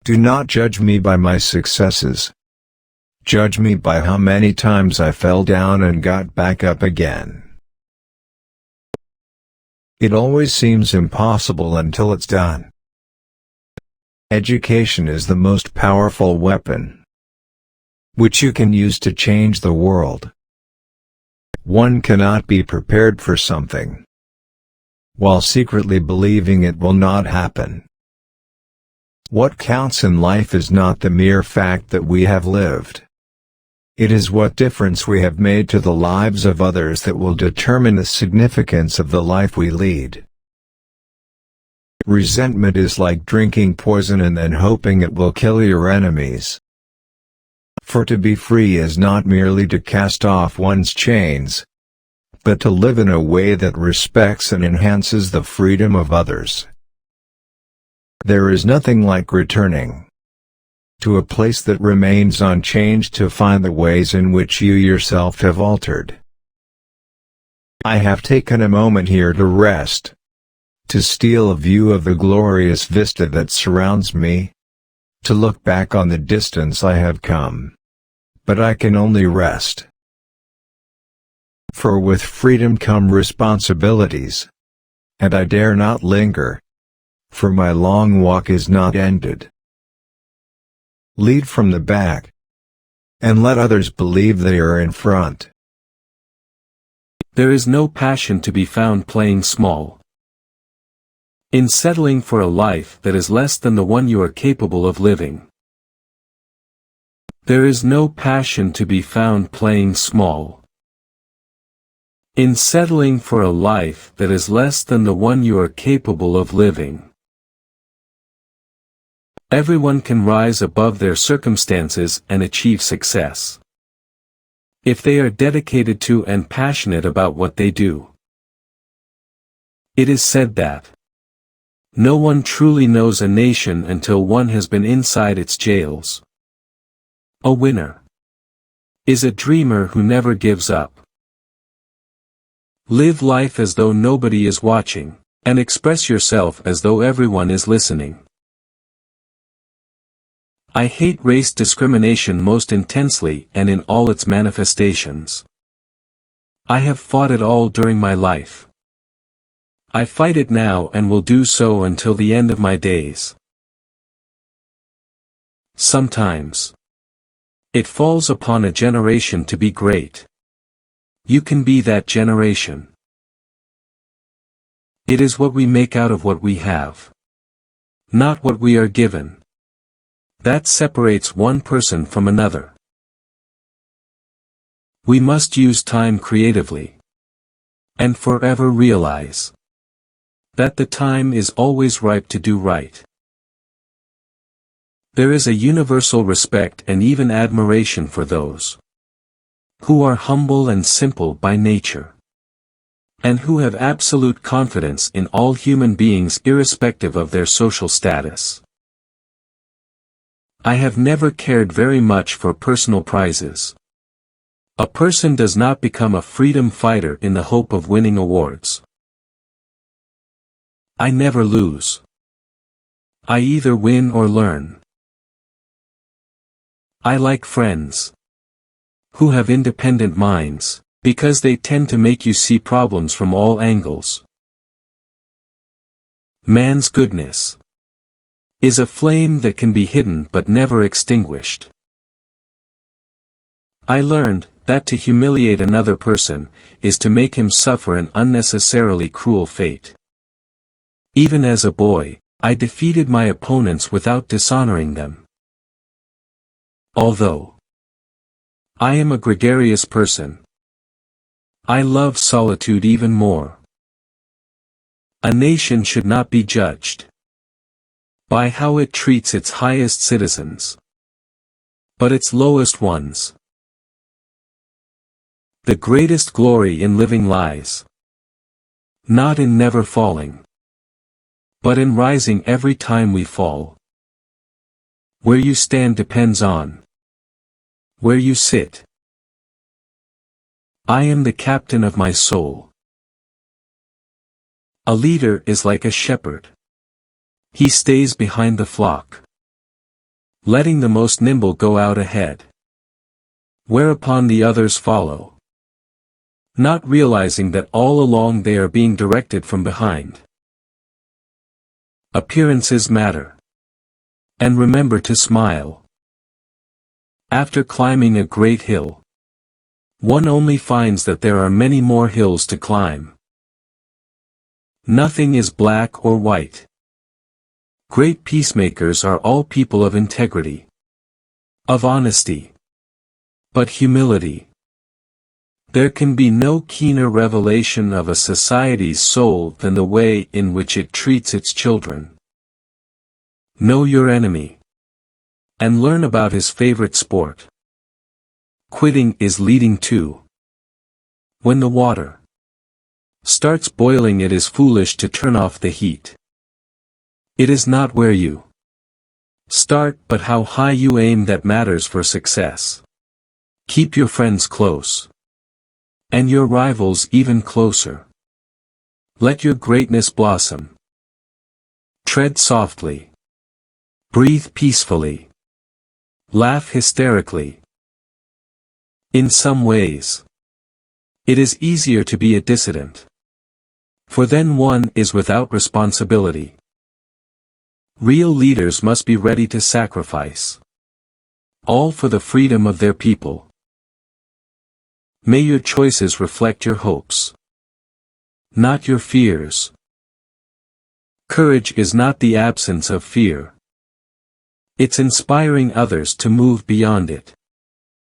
Do not judge me by my successes. Judge me by how many times I fell down and got back up again. It always seems impossible until it's done. Education is the most powerful weapon which you can use to change the world. One cannot be prepared for something while secretly believing it will not happen. What counts in life is not the mere fact that we have lived. It is what difference we have made to the lives of others that will determine the significance of the life we lead. Resentment is like drinking poison and then hoping it will kill your enemies. For to be free is not merely to cast off one's chains, but to live in a way that respects and enhances the freedom of others. There is nothing like returning to a place that remains unchanged to find the ways in which you yourself have altered. I have taken a moment here to rest, to steal a view of the glorious vista that surrounds me, to look back on the distance I have come. But I can only rest. For with freedom come responsibilities, and I dare not linger, for my long walk is not ended. Lead from the back, and let others believe they are in front. There is no passion to be found playing small, in settling for a life that is less than the one you are capable of living. There is no passion to be found playing small, in settling for a life that is less than the one you are capable of living. Everyone can rise above their circumstances and achieve success, if they are dedicated to and passionate about what they do. It is said that no one truly knows a nation until one has been inside its jails. A winner is a dreamer who never gives up. Live life as though nobody is watching, and express yourself as though everyone is listening. I hate race discrimination most intensely and in all its manifestations. I have fought it all during my life. I fight it now and will do so until the end of my days. Sometimes it falls upon a generation to be great. You can be that generation. It is what we make out of what we have, not what we are given, that separates one person from another. We must use time creatively, and forever realize that the time is always ripe to do right. There is a universal respect and even admiration for those who are humble and simple by nature, and who have absolute confidence in all human beings irrespective of their social status. I have never cared very much for personal prizes. A person does not become a freedom fighter in the hope of winning awards. I never lose. I either win or learn. I like friends who have independent minds, because they tend to make you see problems from all angles. Man's goodness is a flame that can be hidden but never extinguished. I learned that to humiliate another person is to make him suffer an unnecessarily cruel fate. Even as a boy, I defeated my opponents without dishonoring them. Although I am a gregarious person, I love solitude even more. A nation should not be judged by how it treats its highest citizens, but its lowest ones. The greatest glory in living lies not in never falling, but in rising every time we fall. Where you stand depends on where you sit. I am the captain of my soul. A leader is like a shepherd. He stays behind the flock. letting the most nimble go out ahead, whereupon the others follow, not realizing that all along they are being directed from behind. Appearances matter. And remember to smile. After climbing a great hill, one only finds that there are many more hills to climb. Nothing is black or white. Great peacemakers are all people of integrity, of honesty, but humility. There can be no keener revelation of a society's soul than the way in which it treats its children. Know your enemy, and learn about his favorite sport. Quitting is leading to. When the water starts boiling, it is foolish to turn off the heat. It is not where you start but how high you aim that matters for success. Keep your friends close, and your rivals even closer. Let your greatness blossom. Tread softly. Breathe peacefully. Laugh hysterically. In some ways, it is easier to be a dissident, for then one is without responsibility. Real leaders must be ready to sacrifice all for the freedom of their people. May your choices reflect your hopes, not your fears. Courage is not the absence of fear. It's inspiring others to move beyond it.